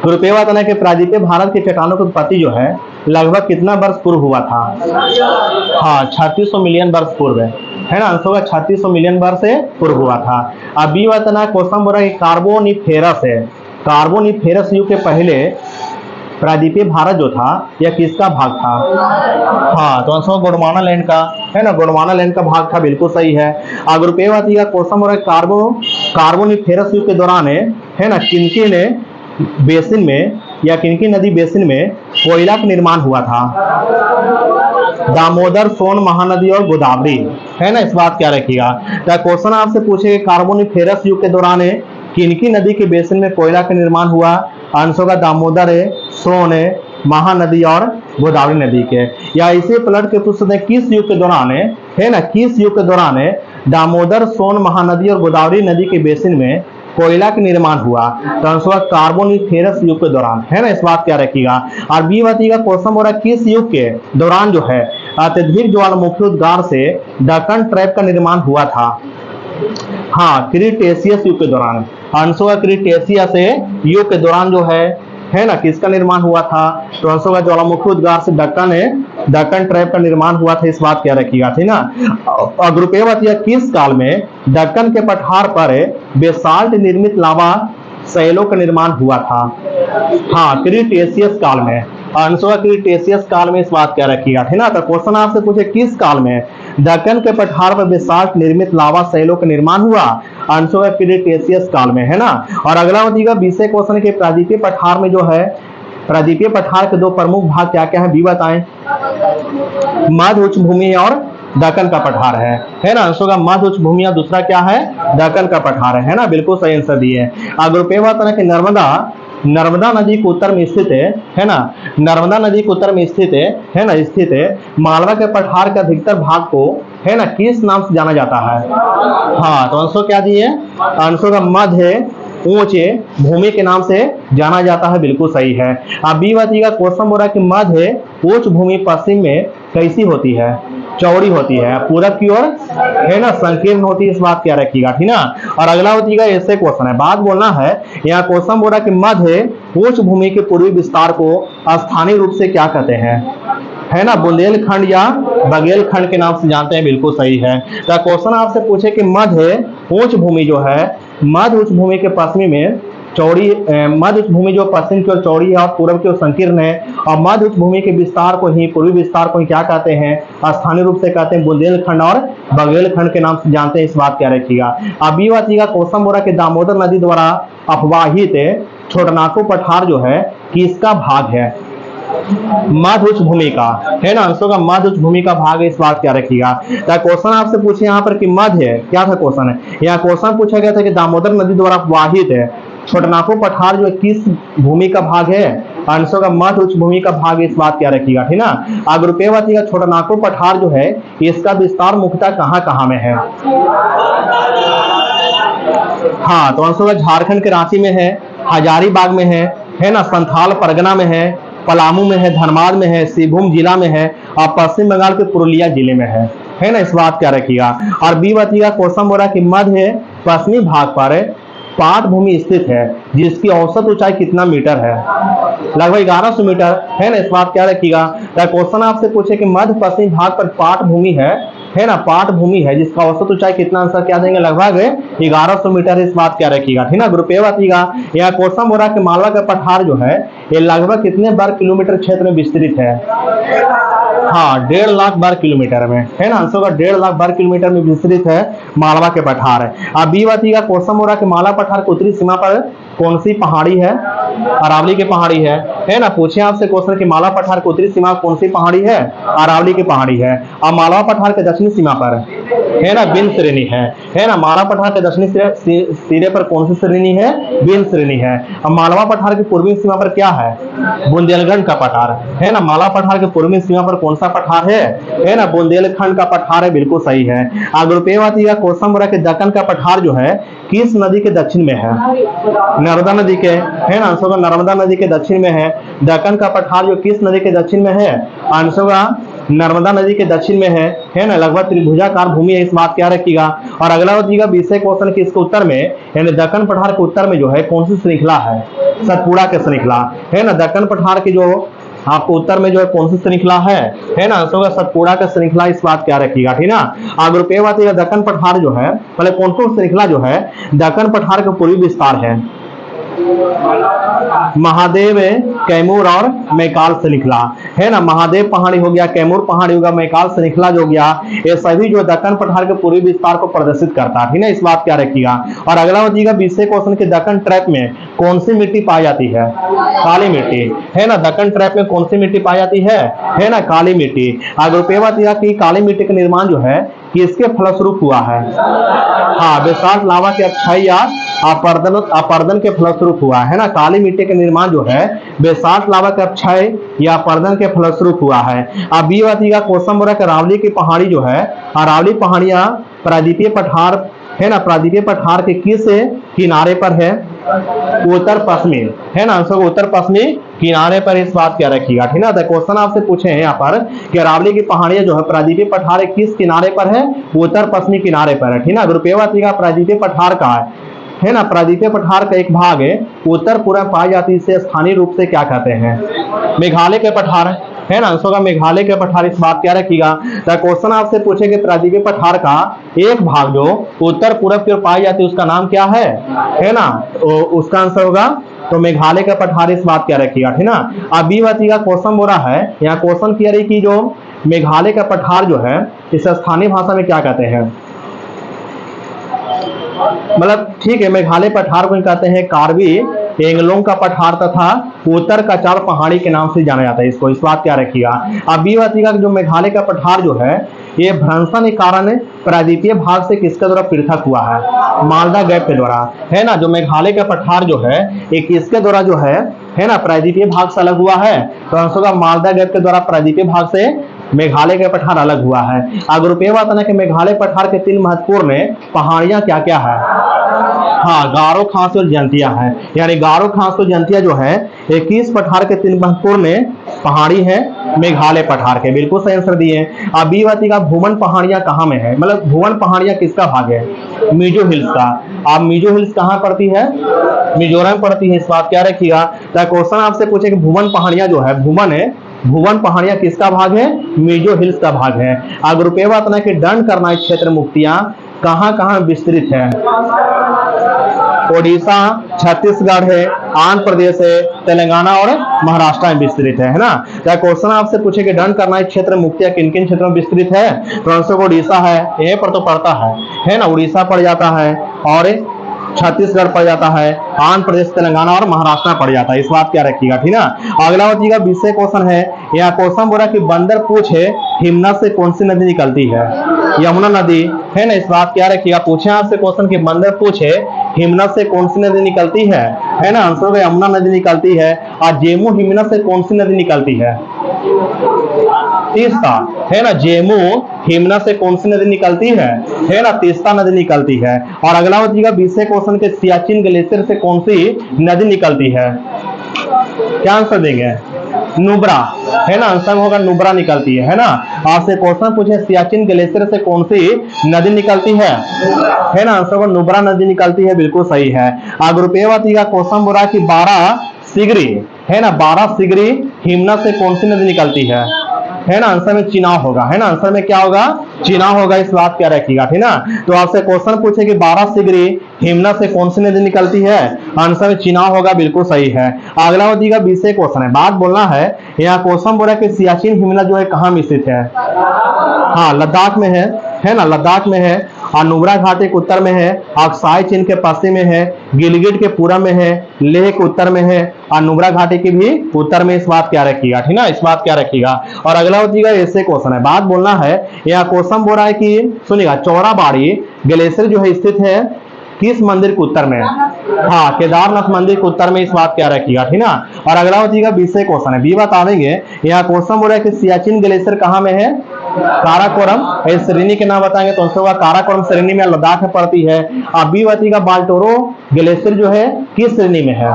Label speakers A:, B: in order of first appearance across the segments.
A: गुरुपेय बताना है कि प्रायद्वीपीय भारत के चट्टानों की उत्पत्ति जो है लगभग कितना वर्ष पूर्व हुआ था? हाँ, 3600 मिलियन वर्ष पूर्व है ना। आंसर होगा 3600 मिलियन वर्ष से पूर्व हुआ था। अब बी बताना, क्वेश्चन बोल रहा है कार्बोनिफेरस है, कार्बोनिफेरस युग के पहले प्रायद्वीपीय भारत जो था यह किसका भाग था? हाँ, तो आंसर गोंडवाना लैंड का है ना, गोंडवाना लैंड का भाग था, बिल्कुल सही है। अगर पेवाती का क्वेश्चन हो रहा है कार्बोनिफेरस युग के दौरान है ना किनकी ने बेसिन में या किनकी नदी बेसिन में कोयला का निर्माण हुआ था? दामोदर, सोन, महानदी और गोदावरी है ना, इस बात क्या रखिएगा। तो क्वेश्चन आपसे पूछेगा कार्बोनिफेरस युग के दौरान किनकी नदी के बेसिन में कोयला का निर्माण हुआ? आंसर का दामोदर है, सोन है, महानदी और गोदावरी नदी के। या इसे पलट के पूछ सकते हैं किस युग के दौरान है ना, किस युग के दौरान दामोदर, सोन, महानदी और गोदावरी नदी के बेसिन में कोयला का निर्माण हुआ? तो आंसर कार्बोनिफेरस युग के दौरान है ना, इस बात क्या रखिएगा। और बी बताइएगा क्वेश्चन हो रहा है किस युग के दौरान जो है अत्यधिक ज्वालामुखी उद्गार से दक्कन ट्रैप का निर्माण हुआ था? हाँ, क्रीटेशियस युग के दौरान। आंसर क्रीटेशियस युग के दौरान जो है ना किसका निर्माण हुआ था? तो आंसर का ज्वालामुखी उद्गार से दक्कन ट्रैप का निर्माण हुआ था, इस बात क्या रखिएगा, ठीक ना। ग्रुपे बताइए किस काल में दक्कन के पठार पर बेसाल्ट निर्मित लावा शैलों का निर्माण हुआ था? हाँ, क्रीटेशियस काल में। आंसर क्रीटेशियस काल में, इस बात क्या रखिएगा, ठीक ना। तो क्वेश्चन आपसे पूछे किस काल में दक्कन के पठार पर बेसाल्ट निर्मित लावा शैलों का निर्माण हुआ? आंसर क्रीटेशियस काल में, है ना। और अगला बताइएगा 20वें क्वेश्चन के प्रायद्वीपीय पठार में जो है प्रायद्वीपीय पठार के दो प्रमुख भाग क्या क्या है, बी बताएं। मध्य उच्च भूमि और दक्कन का पठार है ना। आंसर का मध्य उच्च भूमि और दूसरा क्या है? दक्कन का पठार है ना, बिल्कुल सही आंसर दिए। अगर पेवा कि नर्मदा नदी के उत्तर में स्थित है ना, नर्मदा नदी के उत्तर में स्थित है ना, स्थित मालवा के पठार के अधिकतर भाग को है ना किस नाम से जाना जाता है? हाँ, तो आंसर क्या दिए? आंसर का मध्य ऊंचे भूमि के नाम से जाना जाता है, बिल्कुल सही है। अब बी बताइएगा क्वेश्चन बोल रहा है कि मध्य उच्च भूमि पश्चिम में कैसी होती है? चौड़ी होती है, पूरब की ओर है ना संकीर्ण होती है, इस बात क्या रखिएगा, ठीक ना। और अगला होतीगा ऐसे क्वेश्चन है, बात बोलना है। यहाँ क्वेश्चन बोल रहा है कि मध्य उच्च भूमि के पूर्वी विस्तार को स्थानीय रूप से क्या कहते हैं? है ना, बुंदेलखंड या बघेलखंड के नाम से जानते हैं, बिल्कुल सही है। तो क्वेश्चन आपसे पूछे कि मध्य उच्च भूमि जो है, मध्य उच्च भूमि के पश्चिमी में चौड़ी, मध्य उच्च भूमि जो पश्चिम की ओर चौड़ी है और पूर्व की ओर संकीर्ण है, और मध्य उच्च भूमि के विस्तार को ही, पूर्वी विस्तार को ही क्या कहते हैं? स्थानीय रूप से कहते हैं बुंदेलखंड और बघेलखंड के नाम से जानते हैं, इस बात क्या रखिएगा। अब ये बातिएगा क्वेश्चन बोला कि दामोदर नदी द्वारा अफवाहित छोटनागपुर पठार जो है किसका भाग है? मध्य उच्च भूमि का, है ना। आंसर का मध्य उच्च भूमि का भाग है, इस बात क्या रखिएगा। क्वेश्चन आपसे पूछे यहाँ पर कि मध्य क्या था क्वेश्चन है, यहाँ क्वेश्चन पूछा गया था कि दामोदर नदी द्वारा वाहित है छोटनागपुर पठार जो किस भूमि का भाग है? आंसर का मध्य उच्च भूमि का भाग है, इस बात क्या रखिएगा, ठीक ना। अगर रुपये बताइएगा छोटनागपुर पठार जो है इसका विस्तार मुख्यतः कहाँ कहाँ में है? हाँ, तो आंसर झारखंड के रांची में है, हजारीबाग में है ना, संथाल परगना में है, पलामू में है, धनबाद में है, सिंहभूम जिला में है और पश्चिम बंगाल के पुरुलिया जिले में है ना, इस बात क्या रखिएगा। और बी बताइएगा क्वेश्चन बोला कि मध्य पश्चिमी भाग पर पाट भूमि स्थित है जिसकी औसत ऊंचाई कितना मीटर है? लगभग 1100 मीटर, है ना, इस बात क्या रखिएगा। क्वेश्चन आपसे पूछे कि मध्य पश्चिमी भाग पर पाट भूमि है ना, पाट भूमि है जिसका औसत ऊंचाई कितना? आंसर क्या देंगे? लगभग 1100 मीटर, इस बात क्या रखिएगा, ठीक ना। ग्रुप ए बताइएगा। यहाँ क्वेश्चन हो रहा है कि मालवा का पठार जो है ये लगभग कितने वर्ग किलोमीटर क्षेत्र में विस्तृत है? हाँ, 1.5 लाख वर्ग किलोमीटर में, है ना। आंसर का 1.5 लाख वर्ग किलोमीटर में विस्तृत है मालवा के पठार। अब बी बताइएगा क्वेश्चन हो रहा है कि मालवा पठार की उत्तरी सीमा पर कौन सी पहाड़ी है? अरावली की पहाड़ी है ना। पूछे आपसे क्वेश्चन कि मालवा पठार की उत्तरी सीमा कौन सी पहाड़ी है? अरावली की पहाड़ी है। और मालवा पठार के दक्षिणी सीमा पर है ना विंध्य श्रेणी है ना। मालवा पठार के दक्षिणी सिरे पर कौन सी श्रेणी है? विंध्य श्रेणी है। और मालवा पठार की पूर्वी सीमा पर क्या है? बुंदेलखंड का पठार, है ना। मालवा पठार के पूर्वी सीमा पर कौन सा पठार है ना? बुंदेलखंड का पठार है, बिल्कुल सही है। अगर रुपये क्वेश्चन बोला कि दक्कन का पठार जो है किस नदी के दक्षिण में है? नर्मदा नदी के, है ना। आंसर नर्मदा नदी के दक्षिण में है। दक्कन का पठार जो किस नदी के दक्षिण में है? आंसर नर्मदा नदी के दक्षिण में है ना, लगभग त्रिभुजाकार भूमि है, इस बात क्या रखिएगा। और अगला हो जाएगा 20 क्वेश्चन की इसके उत्तर में, यानी दक्कन पठार के उत्तर में जो है कौन सी श्रृंखला है, सतपुड़ा के श्रृंखला है ना। दक्कन पठार की जो आपको उत्तर में जो है कौन सी श्रृंखला है ना, आंसर होगा सतपुड़ा का श्रृंखला, इस बात क्या रखिएगा, ठीक ना। अगर रुपये बात है दक्कन पठार जो है, पहले कौन कौन श्रृंखला जो है, दक्कन पठार का पूर्वी विस्तार है महादेव, कैमूर और मैकाल श्रृंखला है ना। महादेव पहाड़ी हो गया, कैमूर पहाड़ी होगा, मैकाल श्रृंखला जो हो गया, ये सभी जो दक्कन पठार के पूर्वी विस्तार को प्रदर्शित करता है, ठीक ना, इस बात क्या रखिएगा। और अगला हो जाएगा 20 क्वेश्चन के दक्कन ट्रैप में कौन सी मिट्टी पाई जाती है, काली मिट्टी है ना। दक्कन ट्रैप में कौन सी मिट्टी पाई जाती है ना, काली मिट्टी। अगर रुपये बात यह कि काली मिट्टी का निर्माण जो है किसके फलस्वरूप हुआ है, हाँ, बेसाल्ट लावा के अक्षय या अपर्दन के फलस्वरूप हुआ है ना। काली मिट्टी का निर्माण जो है बेसाल्ट लावा के अक्षय या अपर्दन के फलस्वरूप हुआ है। अब ये बात क्वेश्चन बोला कि अरावली की पहाड़ी जो है, अरावली पहाड़ियां प्रायद्वीपीय पठार है ना, प्रायद्वीपीय पठार के किस किनारे पर है, उत्तर पश्चिमी है ना, आंसर उत्तर पश्चिमी किनारे पर, इस बात क्या रखिएगा, ठीक ना। तो क्वेश्चन आपसे पूछे हैं यहाँ पर कि अरावली की पहाड़ियां जो है प्रायद्वीपीय पठार किस किनारे पर है, उत्तर पश्चिमी किनारे पर है, ठीक ना। रुपये बात प्रायद्वीपीय पठार का है ना, प्रायद्वीपीय पठार का एक भाग है उत्तर पूर्व में पाई जाती है, इसे स्थानीय रूप से क्या कहते हैं, मेघालय के पठार है ना, आंसर का मेघालय के पठार, इस बात क्या रखिएगा। तो क्वेश्चन आपसे पूछेंगे प्रायद्वीपीय पठार का एक भाग जो उत्तर पूर्व की ओर पाई जाती है उसका नाम क्या है ना, तो उसका आंसर होगा तो मेघालय का पठार, इस बात क्या रखिएगा, ठीक ना। अब ये बात क्वेश्चन बोला है, यहाँ क्वेश्चन किया रही कि जो मेघालय का पठार जो है इसे स्थानीय भाषा में क्या कहते हैं, मतलब ठीक है, मेघालय पठार को कहते हैं कार्बी एंगलोंग का पठार तथा उत्तर का चार पहाड़ी के नाम से जाना जाता है इसको, इस बात क्या रखिएगा। अब ये बात जो मेघालय का पठार जो है ये भ्रंशन के कारण प्रायद्वीपीय भाग से किसके द्वारा पृथक हुआ है, मालदा गैप के द्वारा है ना। जो मेघालय का पठार जो है ये किसके द्वारा जो है ना, प्रायद्वीपीय भाग से अलग हुआ है, तो आंसर का मालदा गैप के द्वारा प्रायद्वीपीय भाग से मेघालय का पठार अलग हुआ है। अगर रुपये बात है कि मेघालय पठार के 3 महत्वपूर्ण पहाड़ियां क्या क्या है, हाँ, गारो, खासी और जयंतिया है, यानी गारो, खासी और जयंतिया जो है 21 पठार के 3 महत्वपूर्ण पहाड़ी है मेघालय पठार के, बिल्कुल सही आंसर दिए। अब ये बात का भूमन पहाड़ियां कहाँ में है, मतलब भूमन पहाड़ियां किसका भाग है, मिजो हिल्स का। अब मिजो हिल्स कहाँ पड़ती है, मिजोरम पड़ती है, इस बात क्या रखिएगा। तो क्वेश्चन आपसे पूछे कि भूमन पहाड़ियां जो है, भुवन पहाड़ियां किसका भाग है, मिजो हिल्स का भाग है। अगर रुपये बात ना कि दंड करना क्षेत्र मुक्तियां कहां कहां विस्तृत है, ओडिशा, छत्तीसगढ़ है, आंध्र प्रदेश है, तेलंगाना और महाराष्ट्र में विस्तृत है ना। क्या क्वेश्चन आपसे पूछे कि दंड करना क्षेत्र मुक्तियां किन किन क्षेत्रों में विस्तृत है, तो आंसर ओडिशा है, यहीं पर तो पड़ता है ना, उड़ीसा पड़ जाता है और छत्तीसगढ़ पड़ जाता है, आंध्र प्रदेश, तेलंगाना और महाराष्ट्र पड़ जाता है, इस बात क्या रखिएगा, ठीक ना। अगला होगा 20 क्वेश्चन है, यहाँ क्वेश्चन बोला कि बंदर पूछ है हिमना से कौन सी नदी निकलती है, यमुना नदी है ना, इस बात क्या रखिएगा। पूछे आपसे क्वेश्चन कि बंदर पूछ है हिमना से कौन सी नदी निकलती है ना, आंसर होगा यमुना नदी निकलती है। और जेमू हिमना से कौन सी नदी निकलती है, तीस्ता है ना, जेमू हिमना से कौन सी नदी निकलती है ना, तीस्ता नदी निकलती है। और अगला हो जाएगा 20 क्वेश्चन के सियाचिन ग्लेशियर से कौन सी नदी निकलती है, क्या आंसर देंगे, नुब्रा है ना, आंसर होगा नुब्रा निकलती है ना। आपसे क्वेश्चन पूछे सियाचिन ग्लेशियर से कौन सी नदी निकलती है ना, आंसर होगा नुब्रा नदी निकलती है, बिल्कुल सही है। अगर रुपये बात क्वेश्चन बोला कि 12 सिगरी है ना, 12 सिगरी हिमना से कौन सी नदी निकलती है ना, आंसर में चिनाव होगा, है ना, आंसर में क्या होगा, चिनाव होगा, इस बात क्या रखिएगा, ठीक ना। तो आपसे क्वेश्चन पूछे कि 12 सिगरी हिमना से कौन सी नदी निकलती है, आंसर में चिनाव होगा, बिल्कुल सही है। अगला हो जाएगा 20 क्वेश्चन है, बात बोलना है, यहाँ क्वेश्चन बोला कि सियाचिन हिमना जो है कहाँ में स्थित है, हाँ, लद्दाख में है ना, लद्दाख में है। और नुब्रा घाटी के उत्तर में है, अक्साई चीन के पश्चिम में है, गिलगिट के पूरब में है, लेह के उत्तर में है और नुब्रा घाटी के भी उत्तर में, इस बात क्या रखिएगा, ठीक ना, इस बात क्या रखिएगा। और अगला हो जाएगा ऐसे क्वेश्चन है, बात बोलना है, यहाँ क्वेश्चन बोल रहा है कि सुनिएगा, चौराबाड़ी ग्लेशियर जो है स्थित है किस मंदिर के उत्तर में, हाँ, केदारनाथ मंदिर के उत्तर में, इस बात क्या रखिएगा, ठीक ना। और अगला हो जाएगा 20 क्वेश्चन है, बी बता देंगे, यहाँ क्वेश्चन बोल रहा है कि सियाचिन ग्लेशियर कहाँ में है, काराकोरम। इस श्रेणी के नाम बताएंगे तो आंसर होगा काराकोरम श्रेणी में, लद्दाख में पड़ती है। अब बी बचेगा बाल्टोरो ग्लेशियर जो है किस श्रेणी में है?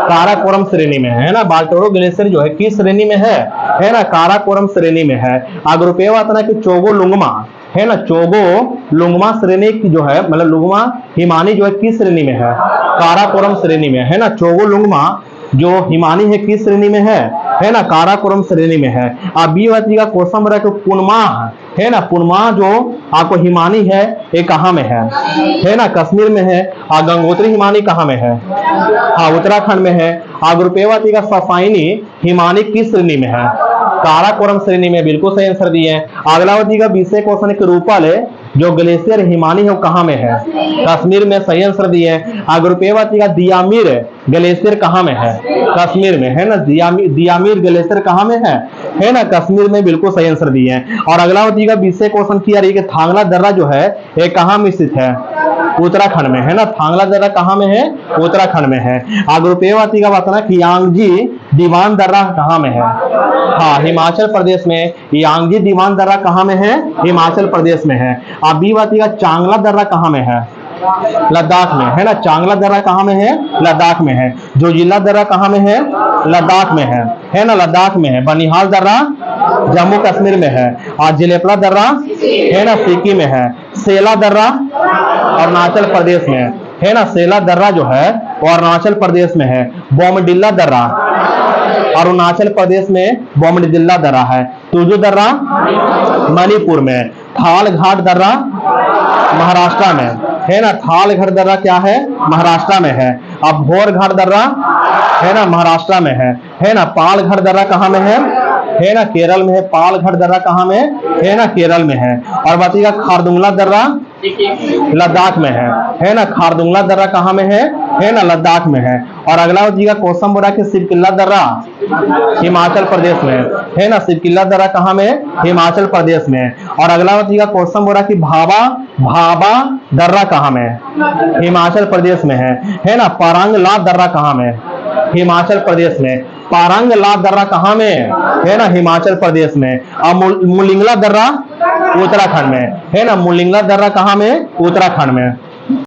A: काराकोरम श्रेणी में है ना। बाल्टोरो ग्लेशियर जो है किस श्रेणी में है ना? काराकोरम श्रेणी में है। अगर रुपये बात ना कि चोगोलुंगमा है ना, चोगोलुंगमा श्रेणी की जो है, मतलब लुंगमा हिमानी जो है किस श्रेणी में है? काराकोरम श्रेणी में है ना। चोगोलुंगमा जो हिमानी है किस श्रेणी में है ना? काराकोरम श्रेणी में है। अब बी बचेगा क्वेश्चन नंबर है पुनमा है ना। पुनमा जो आपको हिमानी है ये कहाँ में है ना? कश्मीर में है। और गंगोत्री हिमानी कहाँ में है? हाँ, उत्तराखंड में है। अगर रुपये बचेगा सफाइनी हिमानी किस श्रेणी में है? काराकोरम श्रेणी में, बिल्कुल सही आंसर दिए। अगला बचेगा 20 क्वेश्चन के रूपल जो ग्लेशियर हिमानी है वो कहाँ में है? कश्मीर में, सही आंसर दिए। अगर रुपये बचेगा दियामीर ग्लेशियर कहाँ में है? कश्मीर में, है ना। दियामीर ग्लेशियर कहाँ में है ना? कश्मीर में, बिल्कुल सही आंसर दिए। और अगला बचेगा 20 क्वेश्चन किया रही कि थांगला दर्रा जो है ये कहाँ में स्थित है? उत्तराखंड में, है ना। थांगला दर्रा कहाँ में है? उत्तराखंड में है। अगर रुपये बचेगा बताना कि यांगजी दीवान दर्रा कहाँ में है? हाँ, हिमाचल प्रदेश में। यांगजी दीवान दर्रा कहाँ में है? हिमाचल प्रदेश में है। अब बी बचेगा चांगला दर्रा कहाँ में है? लद्दाख में, है ना। चांगला दर्रा कहाँ में है? लद्दाख में है। जोजिला दर्रा कहाँ में है? लद्दाख में है ना। लद्दाख में है। बनिहाल दर्रा जम्मू कश्मीर में है। और जिलेपला दर्रा है ना सिक्किम में है। सेला दर्रा अरुणाचल प्रदेश में है ना। सेला दर्रा जो है वो अरुणाचल प्रदेश में है। बोमडिल्ला दर्रा अरुणाचल प्रदेश में, बोमडिल्ला दर्रा है। तुजू दर्रा मणिपुर में। थाल घाट दर्रा महाराष्ट्र में, है ना। थाल घाट दर्रा क्या है? महाराष्ट्र में है। अब भोर घाट दर्रा है ना महाराष्ट्र में है ना। पाल घाट दर्रा कहाँ में है ना? केरल में है। पाल घाट दर्रा कहाँ में है ना? केरल में है। और बचेगा खारदुंगला दर्रा लद्दाख में है ना। खारदुंगला दर्रा कहाँ में है ना? लद्दाख में है। और अगला बचेगा क्वेश्चन बोला कि सिरकिल्ला दर्रा हिमाचल प्रदेश में, है ना। सिरकिल्ला दर्रा कहाँ में? हिमाचल प्रदेश में। और अगला बचेगा क्वेश्चन बोला कि भाबा दर्रा कहाँ में? हिमाचल प्रदेश में है ना। पारंगला दर्रा कहाँ में? हिमाचल प्रदेश में। पारंगला दर्रा कहाँ में? है ना हिमाचल प्रदेश में। और मुलिंगला दर्रा उत्तराखंड में, है ना। मुलिंगला दर्रा कहाँ में? उत्तराखंड में।